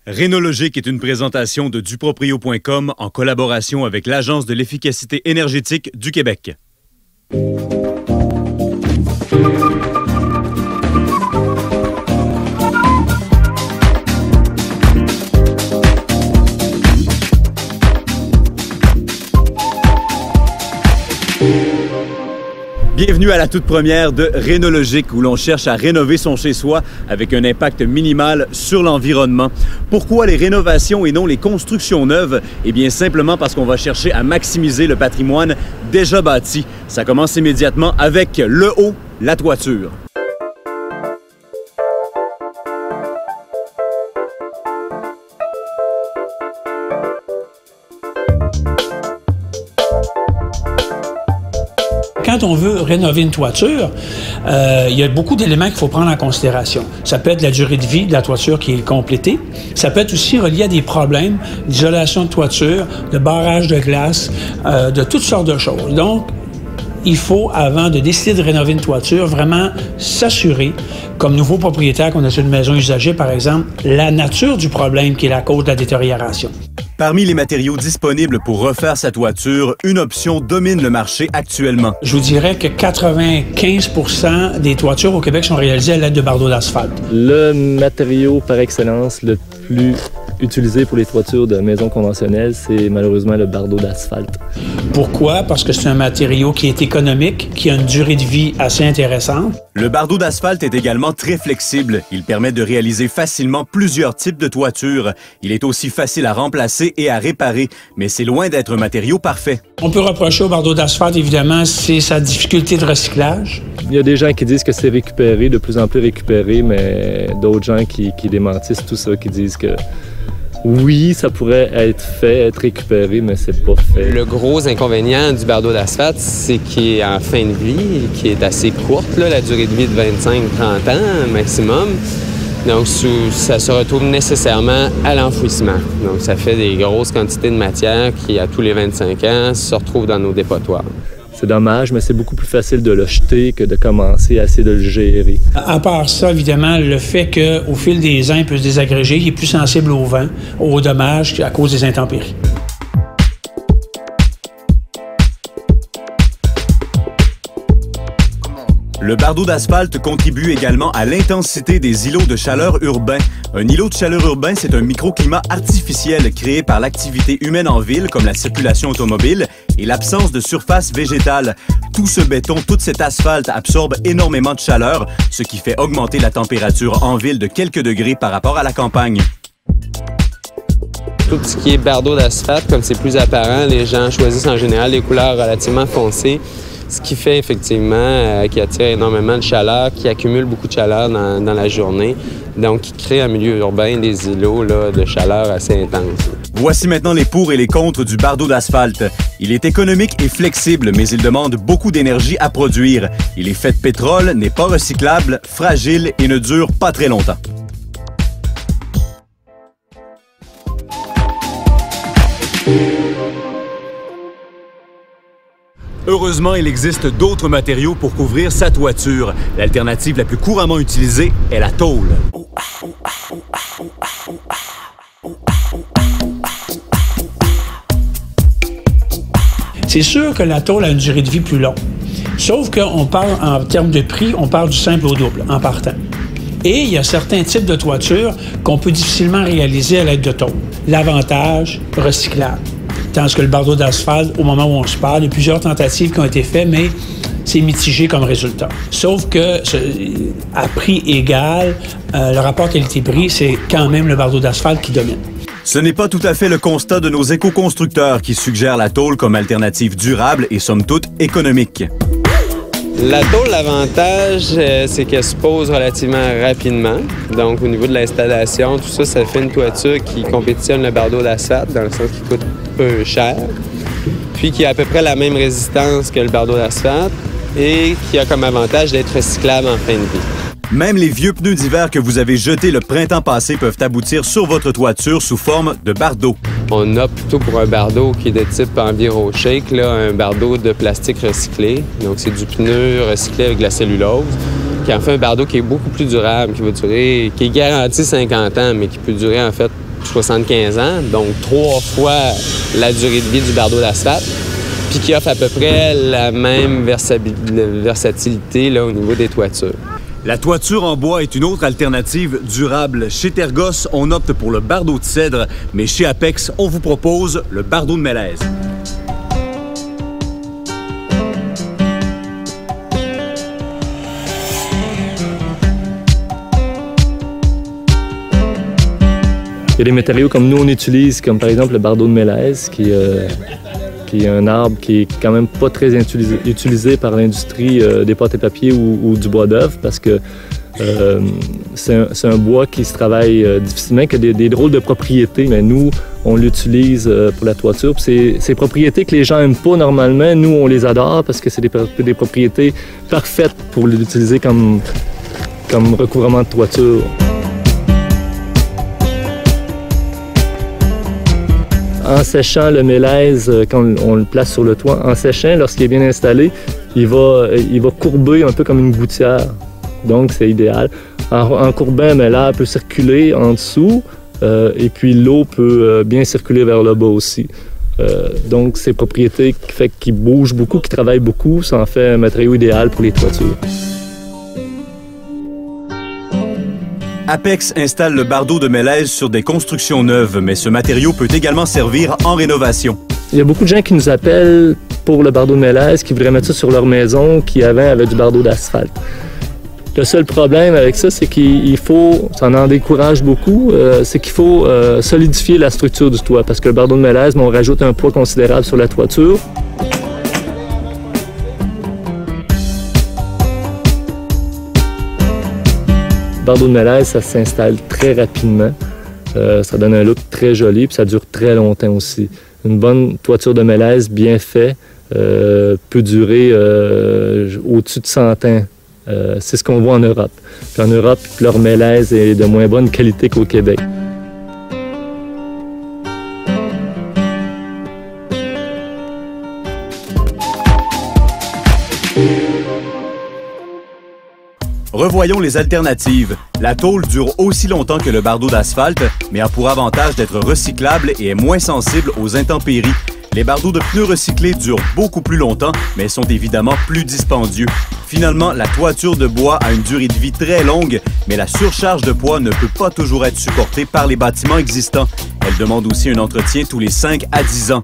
Rénologique est une présentation de duproprio.com en collaboration avec l'Agence de l'efficacité énergétique du Québec. Bienvenue à la toute première de Rénologique, où l'on cherche à rénover son chez-soi avec un impact minimal sur l'environnement. Pourquoi les rénovations et non les constructions neuves? Eh bien, simplement parce qu'on va chercher à maximiser le patrimoine déjà bâti. Ça commence immédiatement avec le haut, la toiture. Quand on veut rénover une toiture, il y a beaucoup d'éléments qu'il faut prendre en considération. Ça peut être la durée de vie de la toiture qui est complétée. Ça peut être aussi relié à des problèmes d'isolation de toiture, de barrage de glace, de toutes sortes de choses. Donc, il faut, avant de décider de rénover une toiture, vraiment s'assurer, comme nouveau propriétaire qu'on a sur une maison usagée, par exemple, la nature du problème qui est la cause de la détérioration. Parmi les matériaux disponibles pour refaire sa toiture, une option domine le marché actuellement. Je vous dirais que 95% des toitures au Québec sont réalisées à l'aide de bardeaux d'asphalte. Le matériau par excellence le plus utilisé pour les toitures de maisons conventionnelles, c'est malheureusement le bardeau d'asphalte. Pourquoi? Parce que c'est un matériau qui est économique, qui a une durée de vie assez intéressante. Le bardeau d'asphalte est également très flexible. Il permet de réaliser facilement plusieurs types de toitures. Il est aussi facile à remplacer et à réparer, mais c'est loin d'être un matériau parfait. On peut reprocher au bardeau d'asphalte, évidemment, c'est sa difficulté de recyclage. Il y a des gens qui disent que c'est récupéré, de plus en plus récupéré, mais d'autres gens qui démentissent tout ça, qui disent que oui, ça pourrait être fait, être récupéré, mais c'est pas fait. Le gros inconvénient du bardeau d'asphalte, c'est qu'il est en fin de vie, qui est assez courte, là, la durée de vie de 25-30 ans maximum. Donc, ça se retrouve nécessairement à l'enfouissement. Donc, ça fait des grosses quantités de matière qui, à tous les 25 ans, se retrouvent dans nos dépotoirs. C'est dommage, mais c'est beaucoup plus facile de le jeter que de commencer à essayer de le gérer. À part ça, évidemment, le fait qu'au fil des ans, il peut se désagréger, il est plus sensible au vent, aux dommages à cause des intempéries. Le bardeau d'asphalte contribue également à l'intensité des îlots de chaleur urbains. Un îlot de chaleur urbain, c'est un microclimat artificiel créé par l'activité humaine en ville, comme la circulation automobile et l'absence de surface végétale. Tout ce béton, toute cet asphalte absorbe énormément de chaleur, ce qui fait augmenter la température en ville de quelques degrés par rapport à la campagne. Tout ce qui est bardeau d'asphalte, comme c'est plus apparent, les gens choisissent en général des couleurs relativement foncées, ce qui fait effectivement qu'il attire énormément de chaleur, qui accumule beaucoup de chaleur dans la journée, donc qui crée un milieu urbain des îlots là, de chaleur assez intense. Voici maintenant les pour et les contre du bardeau d'asphalte. Il est économique et flexible, mais il demande beaucoup d'énergie à produire. Il est fait de pétrole, n'est pas recyclable, fragile et ne dure pas très longtemps. Heureusement, il existe d'autres matériaux pour couvrir sa toiture. L'alternative la plus couramment utilisée est la tôle. C'est sûr que la tôle a une durée de vie plus longue. Sauf qu'on parle en termes de prix, on parle du simple au double en partant. Et il y a certains types de toitures qu'on peut difficilement réaliser à l'aide de tôle. L'avantage, recyclable. Tandis que le bardeau d'asphalte, au moment où on se parle, il y a plusieurs tentatives qui ont été faites, mais c'est mitigé comme résultat. Sauf que, à prix égal, le rapport qualité-prix, c'est quand même le bardeau d'asphalte qui domine. Ce n'est pas tout à fait le constat de nos éco-constructeurs qui suggèrent la tôle comme alternative durable et somme toute économique. La tôle, l'avantage, c'est qu'elle se pose relativement rapidement. Donc, au niveau de l'installation, tout ça, ça fait une toiture qui compétitionne le bardeau d'asphalte, dans le sens qu'il coûte peu cher, puis qui a à peu près la même résistance que le bardeau d'asphalte et qui a comme avantage d'être recyclable en fin de vie. Même les vieux pneus d'hiver que vous avez jetés le printemps passé peuvent aboutir sur votre toiture sous forme de bardeau. On opte plutôt pour un bardeau qui est de type EnviroShake, là, un bardeau de plastique recyclé. Donc, c'est du pneu recyclé avec de la cellulose, qui en fait un bardeau qui est beaucoup plus durable, qui va durer, qui est garanti 50 ans, mais qui peut durer en fait 75 ans, donc 3 fois la durée de vie du bardeau d'asphalte, puis qui offre à peu près la même versatilité là, au niveau des toitures. La toiture en bois est une autre alternative durable. Chez Tergos, on opte pour le bardeau de cèdre, mais chez Apex, on vous propose le bardeau de mélèze. Il y a des matériaux comme nous on utilise, comme par exemple le bardeau de mélèze, qui est un arbre qui est quand même pas très utilisé par l'industrie des pâtes et papiers ou du bois d'œuvre, parce que c'est un bois qui se travaille difficilement, qui a des drôles de propriétés, mais nous, on l'utilise pour la toiture. Puis ces propriétés que les gens n'aiment pas normalement, nous, on les adore parce que c'est des propriétés parfaites pour l'utiliser comme recouvrement de toiture. En séchant le mélèze, quand on le place sur le toit, en séchant, lorsqu'il est bien installé, il va courber un peu comme une gouttière. Donc, c'est idéal. En courbant, l'air peut circuler en dessous et puis l'eau peut bien circuler vers le bas aussi. Donc, ces propriétés qui fait qu'il bouge beaucoup, qui travaille beaucoup, ça en fait un matériau idéal pour les toitures. Apex installe le bardeau de mélèze sur des constructions neuves, mais ce matériau peut également servir en rénovation. Il y a beaucoup de gens qui nous appellent pour le bardeau de mélèze, qui voudraient mettre ça sur leur maison, qui avant avaient du bardeau d'asphalte. Le seul problème avec ça, c'est qu'il faut, ça en décourage beaucoup, c'est qu'il faut solidifier la structure du toit, parce que le bardeau de mélèze, on rajoute un poids considérable sur la toiture. Le bardeau de mélèze, ça s'installe très rapidement. Ça donne un look très joli, puis ça dure très longtemps aussi. Une bonne toiture de mélèze bien faite peut durer au-dessus de 100 ans. C'est ce qu'on voit en Europe. Puis en Europe, leur mélèze est de moins bonne qualité qu'au Québec. Revoyons les alternatives. La tôle dure aussi longtemps que le bardeau d'asphalte, mais a pour avantage d'être recyclable et est moins sensible aux intempéries. Les bardeaux de pneus recyclés durent beaucoup plus longtemps, mais sont évidemment plus dispendieux. Finalement, la toiture de bois a une durée de vie très longue, mais la surcharge de poids ne peut pas toujours être supportée par les bâtiments existants. Elle demande aussi un entretien tous les 5 à 10 ans.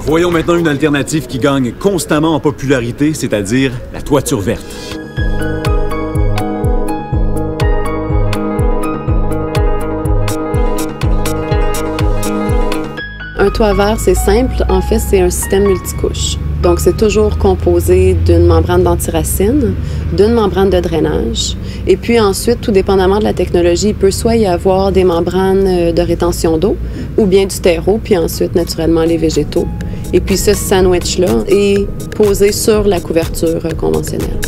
Voyons maintenant une alternative qui gagne constamment en popularité, c'est-à-dire la toiture verte. Un toit vert, c'est simple. En fait, c'est un système multicouche. Donc, c'est toujours composé d'une membrane d'antiracine, d'une membrane de drainage. Et puis ensuite, tout dépendamment de la technologie, il peut soit y avoir des membranes de rétention d'eau ou bien du terreau, puis ensuite, naturellement, les végétaux. Et puis ce sandwich-là est posé sur la couverture conventionnelle.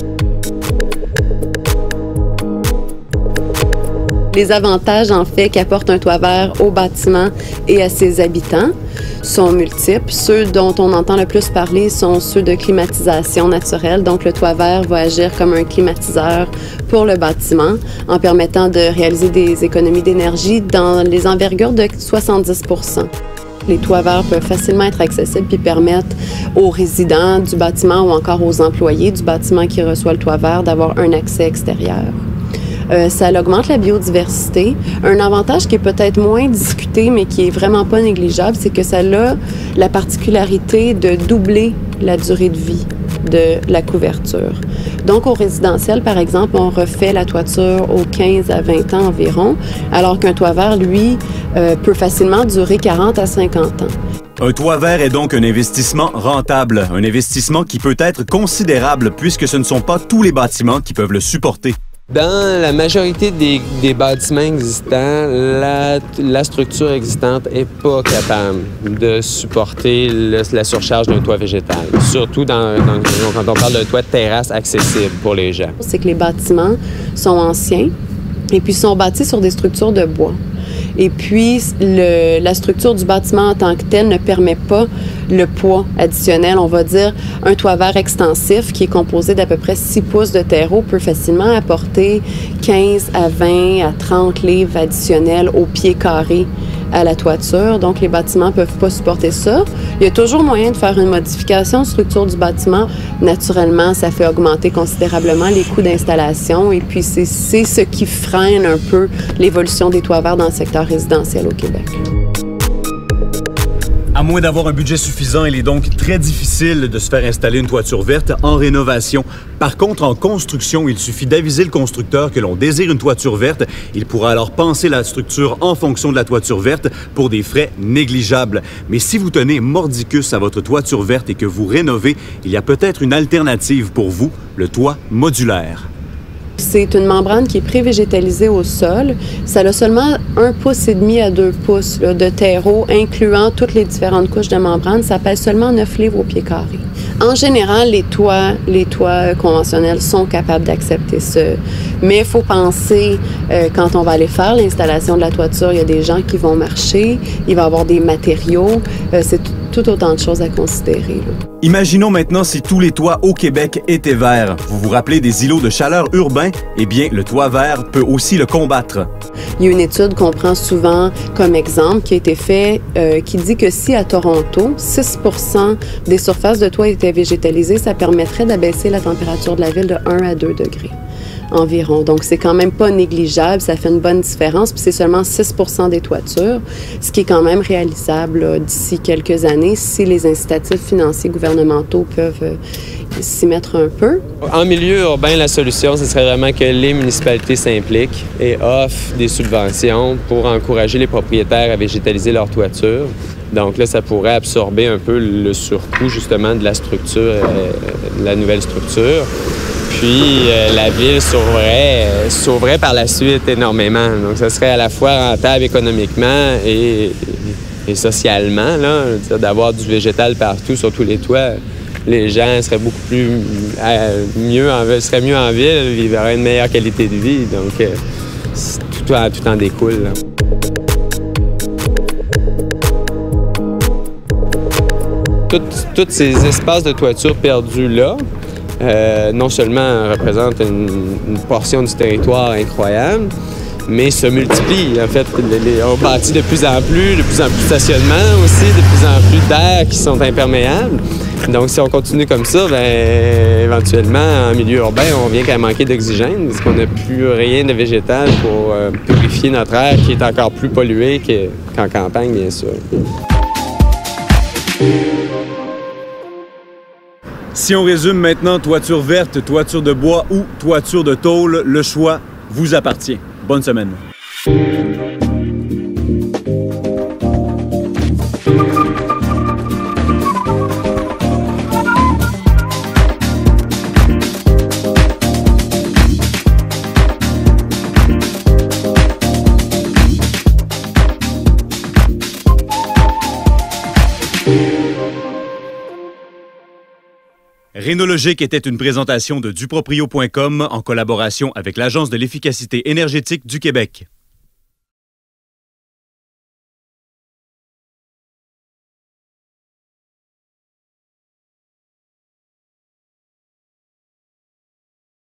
Les avantages, en fait, qu'apporte un toit vert au bâtiment et à ses habitants sont multiples. Ceux dont on entend le plus parler sont ceux de climatisation naturelle. Donc, le toit vert va agir comme un climatiseur pour le bâtiment en permettant de réaliser des économies d'énergie dans les envergures de 70 %. Les toits verts peuvent facilement être accessibles puis permettre aux résidents du bâtiment ou encore aux employés du bâtiment qui reçoit le toit vert d'avoir un accès extérieur. Ça augmente la biodiversité. Un avantage qui est peut-être moins discuté, mais qui est vraiment pas négligeable, c'est que ça a la particularité de doubler la durée de vie de la couverture. Donc, au résidentiel, par exemple, on refait la toiture aux 15 à 20 ans environ, alors qu'un toit vert, lui, peut facilement durer 40 à 50 ans. Un toit vert est donc un investissement rentable, un investissement qui peut être considérable puisque ce ne sont pas tous les bâtiments qui peuvent le supporter. Dans la majorité des bâtiments existants, la structure existante n'est pas capable de supporter la surcharge d'un toit végétal, surtout quand on parle d'un toit de terrasse accessible pour les gens. C'est que les bâtiments sont anciens et puis sont bâtis sur des structures de bois. Et puis, la structure du bâtiment en tant que tel ne permet pas le poids additionnel. On va dire un toit vert extensif qui est composé d'à peu près 6 pouces de terreau peut facilement apporter 15 à 20 à 30 livres additionnels au pied carré à la toiture. Donc, les bâtiments ne peuvent pas supporter ça. Il y a toujours moyen de faire une modification de structure du bâtiment. Naturellement, ça fait augmenter considérablement les coûts d'installation et puis c'est ce qui freine un peu l'évolution des toits verts dans le secteur résidentiel au Québec. À moins d'avoir un budget suffisant, il est donc très difficile de se faire installer une toiture verte en rénovation. Par contre, en construction, il suffit d'aviser le constructeur que l'on désire une toiture verte. Il pourra alors penser la structure en fonction de la toiture verte pour des frais négligeables. Mais si vous tenez mordicus à votre toiture verte et que vous rénovez, il y a peut-être une alternative pour vous, le toit modulaire. C'est une membrane qui est pré-végétalisée au sol. Ça a seulement 1,5 pouce à 2 pouces là, de terreau, incluant toutes les différentes couches de membrane. Ça pèse seulement 9 livres au pied carré. En général, les toits conventionnels sont capables d'accepter ça. Mais il faut penser, quand on va aller faire l'installation de la toiture, il y a des gens qui vont marcher, il va y avoir des matériaux. C'est tout autant de choses à considérer. Là. Imaginons maintenant si tous les toits au Québec étaient verts. Vous vous rappelez des îlots de chaleur urbains? Eh bien, le toit vert peut aussi le combattre. Il y a une étude qu'on prend souvent comme exemple qui a été faite qui dit que si à Toronto, 6 % des surfaces de toit étaient végétalisées, ça permettrait d'abaisser la température de la ville de 1 à 2 degrés environ. Donc, c'est quand même pas négligeable, ça fait une bonne différence, puis c'est seulement 6 % des toitures, ce qui est quand même réalisable d'ici quelques années si les incitatifs financiers gouvernementaux peuvent s'y mettre un peu. En milieu urbain, la solution, ce serait vraiment que les municipalités s'impliquent et offrent des subventions pour encourager les propriétaires à végétaliser leur toiture. Donc là, ça pourrait absorber un peu le surcoût, justement, de la structure, de la nouvelle structure. Puis la ville sauverait par la suite énormément. Donc ça serait à la fois rentable économiquement et socialement, là, d'avoir du végétal partout sur tous les toits. Les gens seraient beaucoup mieux en ville, ils auraient une meilleure qualité de vie. Donc tout en découle. Là. Tous ces espaces de toiture perdus là, non seulement représentent une portion du territoire incroyable, mais se multiplient. En fait, on bâtit de plus en plus de stationnements aussi, de plus en plus d'aires qui sont imperméables. Donc, si on continue comme ça, éventuellement, en milieu urbain, on vient qu'à manquer d'oxygène parce qu'on n'a plus rien de végétal pour purifier notre air qui est encore plus pollué qu'en campagne, bien sûr. Si on résume maintenant toiture verte, toiture de bois ou toiture de tôle, le choix vous appartient. Bonne semaine. Rénologique était une présentation de duproprio.com en collaboration avec l'Agence de l'efficacité énergétique du Québec.